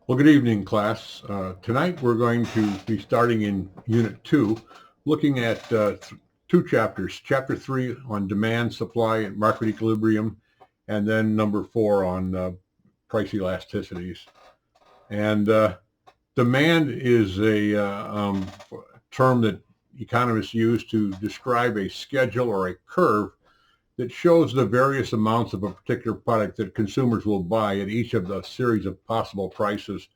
Well, good evening, class. Tonight we're going to be starting in Unit 2, looking at two chapters. Chapter 3 on demand, supply, and market equilibrium, and then number 4 on price elasticities. And demand is a term that economists use to describe a schedule or a curve that shows the various amounts of a particular product that consumers will buy at each of the series of possible prices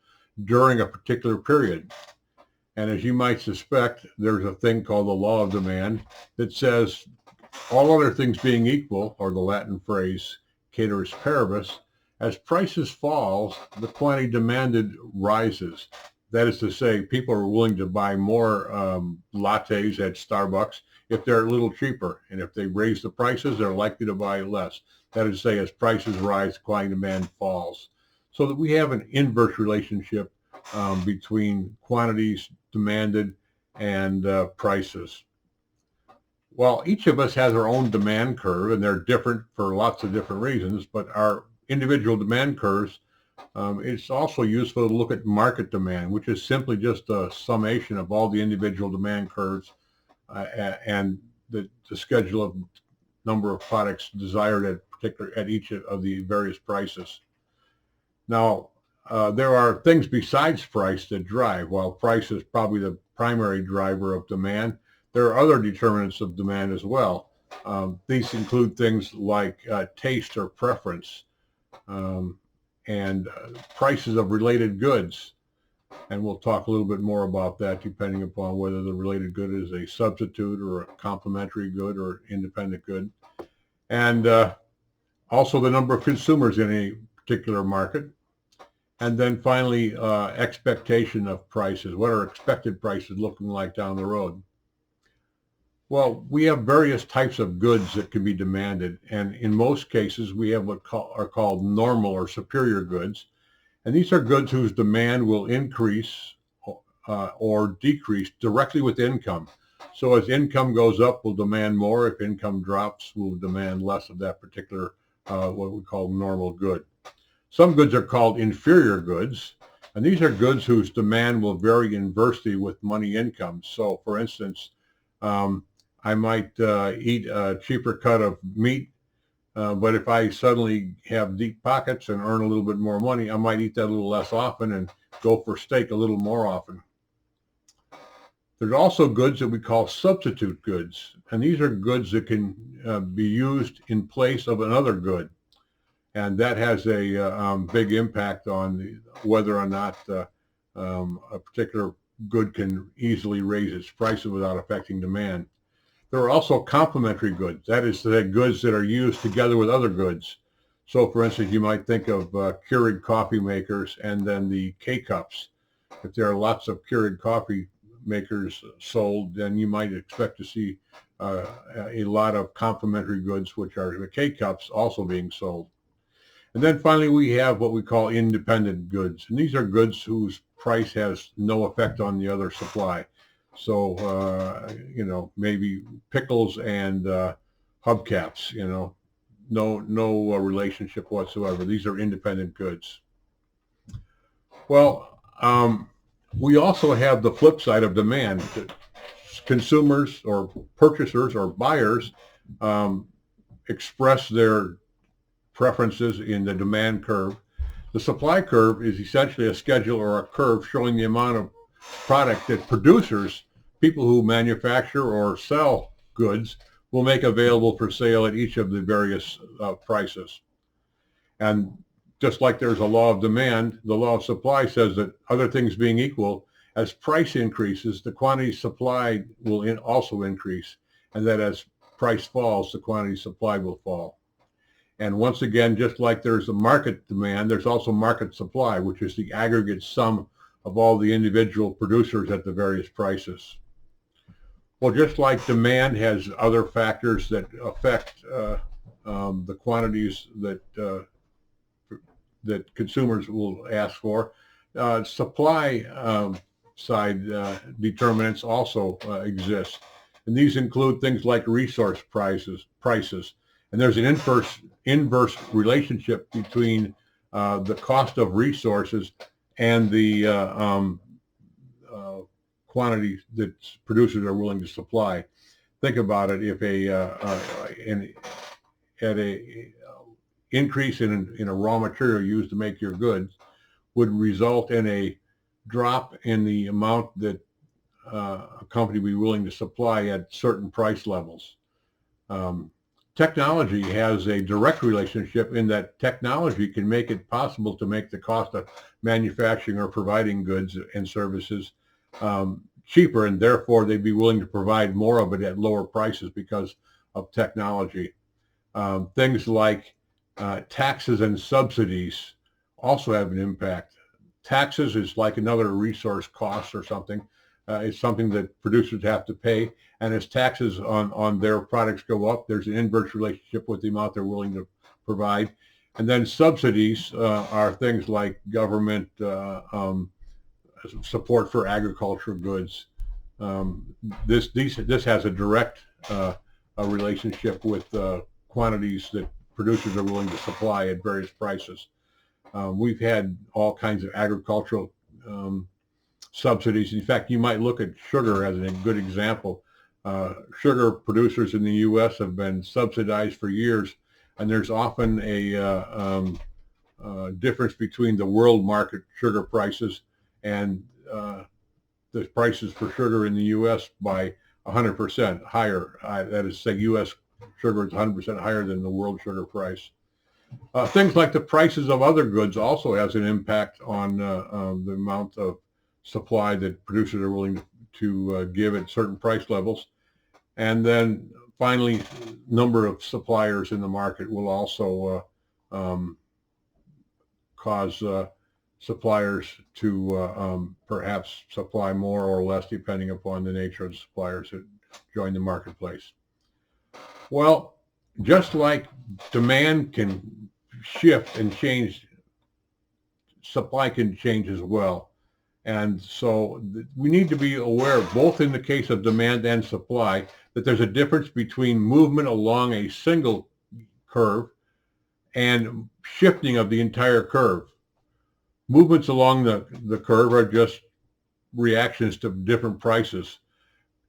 during a particular period. And as you might suspect, there's a thing called the law of demand that says all other things being equal, or the Latin phrase ceteris paribus, as prices fall, the quantity demanded rises. That is to say, people are willing to buy more lattes at Starbucks if they're a little cheaper. And if they raise the prices, they're likely to buy less. That is to say, as prices rise, quantity demand falls. So that we have an inverse relationship between quantities demanded and prices. Well, each of us has our own demand curve, and they're different for lots of different reasons, but our individual demand curves, it's also useful to look at market demand, which is simply just a summation of all the individual demand curves and the schedule of number of products desired at each of the various prices. Now, there are things besides price that drive. While price is probably the primary driver of demand, there are other determinants of demand as well. These include things like taste or preference, and prices of related goods. And we'll talk a little bit more about that depending upon whether the related good is a substitute or a complementary good or independent good. And also the number of consumers in a particular market. And then finally, expectation of prices. What are expected prices looking like down the road? Well, we have various types of goods that can be demanded, and in most cases, we have what are called normal or superior goods, and these are goods whose demand will increase or decrease directly with income. So as income goes up, we'll demand more. If income drops, we'll demand less of that particular what we call normal good. Some goods are called inferior goods, and these are goods whose demand will vary inversely with money income. So, for instance, I might eat a cheaper cut of meat, but if I suddenly have deep pockets and earn a little bit more money, I might eat that a little less often and go for steak a little more often. There's also goods that we call substitute goods, and these are goods that can be used in place of another good. And that has a big impact on whether or not a particular good can easily raise its prices without affecting demand. There are also complementary goods. That is, the goods that are used together with other goods. So, for instance, you might think of Keurig coffee makers and then the K-Cups. If there are lots of Keurig coffee makers sold, then you might expect to see a lot of complementary goods, which are the K-Cups, also being sold. And then finally, we have what we call independent goods. And these are goods whose price has no effect on the other supply. So, maybe pickles and hubcaps, no relationship whatsoever. These are independent goods. Well, we also have the flip side of demand. Consumers or purchasers or buyers express their preferences in the demand curve. The supply curve is essentially a schedule or a curve showing the amount of product that producers, people who manufacture or sell goods, will make available for sale at each of the various prices. And just like there's a law of demand, the law of supply says that other things being equal, as price increases, the quantity supplied will also increase, and that as price falls, the quantity supplied will fall. And once again, just like there's a market demand, there's also market supply, which is the aggregate sum of all the individual producers at the various prices. Well, just like demand has other factors that affect the quantities that consumers will ask for, supply side determinants also exist. And these include things like resource prices. And there's an inverse relationship between the cost of resources and the quantity that producers are willing to supply. Think about it: if at a increase in a raw material used to make your goods would result in a drop in the amount that a company would be willing to supply at certain price levels. Um, Technology has a direct relationship in that technology can make it possible to make the cost of manufacturing or providing goods and services cheaper, and therefore they'd be willing to provide more of it at lower prices because of technology. Things like taxes and subsidies also have an impact. Taxes is like another resource cost or something. It's something that producers have to pay. And as taxes on their products go up, there's an inverse relationship with the amount they're willing to provide. And then subsidies are things like government support for agricultural goods. This has a direct a relationship with quantities that producers are willing to supply at various prices. We've had all kinds of agricultural subsidies. In fact, you might look at sugar as a good example. Sugar producers in the U.S. have been subsidized for years, and there's often a difference between the world market sugar prices and the prices for sugar in the U.S. by 100% higher. That is, say, U.S. sugar is 100% higher than the world sugar price. Things like the prices of other goods also has an impact on the amount of supply that producers are willing to give at certain price levels. And then finally, number of suppliers in the market will also cause suppliers to perhaps supply more or less depending upon the nature of the suppliers that join the marketplace. Well, just like demand can shift and change, supply can change as well. And so we need to be aware, both in the case of demand and supply, that there's a difference between movement along a single curve and shifting of the entire curve. Movements along the curve are just reactions to different prices.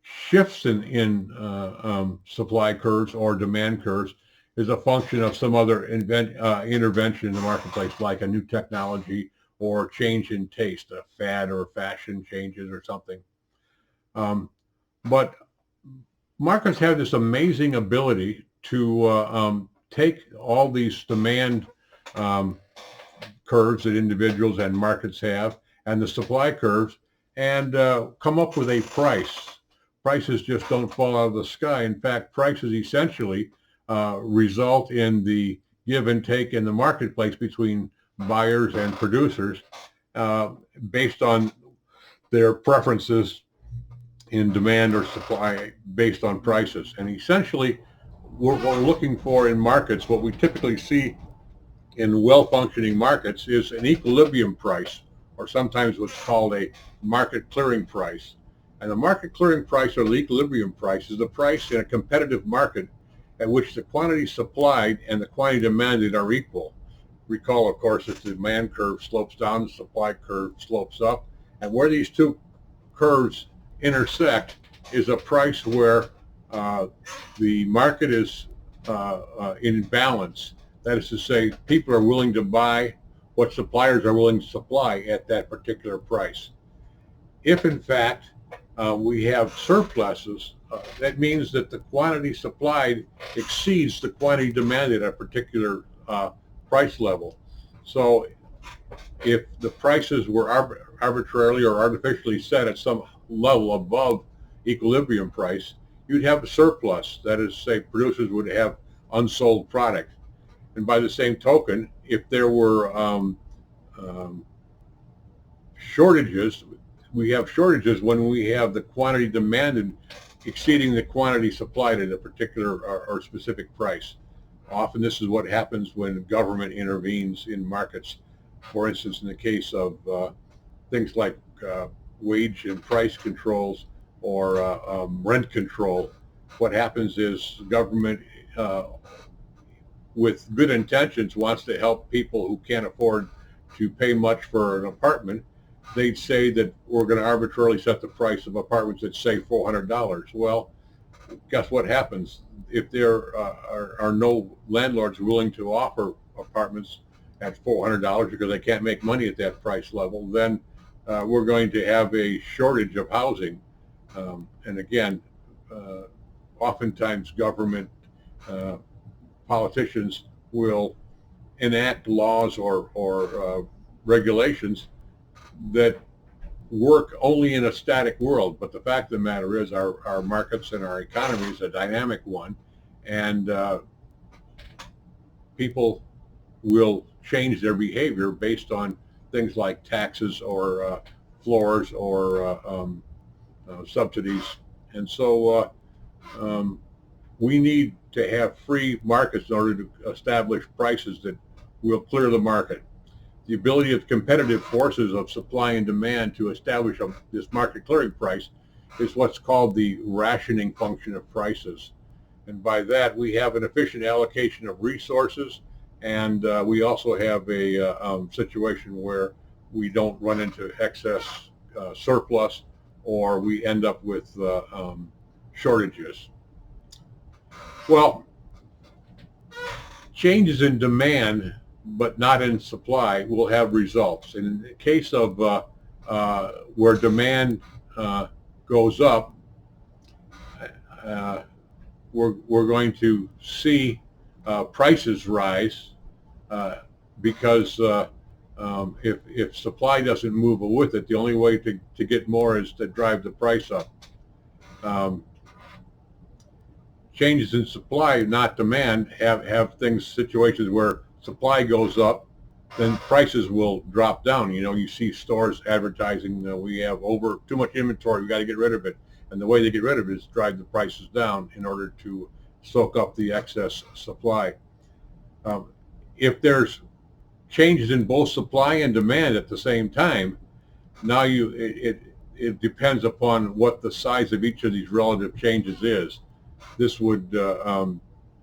Shifts in supply curves or demand curves is a function of some other intervention in the marketplace, like a new technology or change in taste, a fad or fashion changes or something. But markets have this amazing ability to take all these demand curves that individuals and markets have and the supply curves and come up with a price. Prices just don't fall out of the sky. In fact, prices essentially result in the give and take in the marketplace between buyers and producers based on their preferences in demand or supply based on prices. And essentially, what we're looking for in markets, what we typically see in well-functioning markets is an equilibrium price, or sometimes what's called a market clearing price. And the market clearing price or the equilibrium price is the price in a competitive market at which the quantity supplied and the quantity demanded are equal. Recall, of course, that the demand curve slopes down, the supply curve slopes up, and where these two curves intersect is a price where the market is in balance. That is to say, people are willing to buy what suppliers are willing to supply at that particular price. If, in fact, we have surpluses, that means that the quantity supplied exceeds the quantity demanded at a particular price level. So if the prices were arbitrarily or artificially set at some level above equilibrium price, you'd have a surplus. That is, say, producers would have unsold product. And by the same token, if there were shortages, we have shortages when we have the quantity demanded exceeding the quantity supplied at a particular or specific price. Often this is what happens when government intervenes in markets. For instance, in the case of things like wage and price controls or rent control, what happens is government, with good intentions, wants to help people who can't afford to pay much for an apartment, they'd say that we're going to arbitrarily set the price of apartments at, say, $400. Well, guess what happens? If there are no landlords willing to offer apartments at $400 because they can't make money at that price level, then we're going to have a shortage of housing. And again, oftentimes government politicians will enact laws or regulations that work only in a static world. But the fact of the matter is our markets and our economy is a dynamic one, and people will change their behavior based on things like taxes or floors or subsidies. And so we need to have free markets in order to establish prices that will clear the market. The ability of competitive forces of supply and demand to establish this market clearing price is what's called the rationing function of prices. And by that, we have an efficient allocation of resources, and we also have a situation where we don't run into excess surplus, or we end up with shortages. Well, changes in demand but not in supply will have results. In the case of where demand goes up, we're going to see prices rise because if supply doesn't move with it, the only way to get more is to drive the price up. Changes in supply, not demand, have situations where supply goes up, then prices will drop down. You know, you see stores advertising that we have too much inventory, we got to get rid of it. And the way they get rid of it is drive the prices down in order to soak up the excess supply. If there's changes in both supply and demand at the same time, now it depends upon what the size of each of these relative changes is. This would,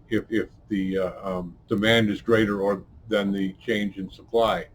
if the demand is greater than the change in supply.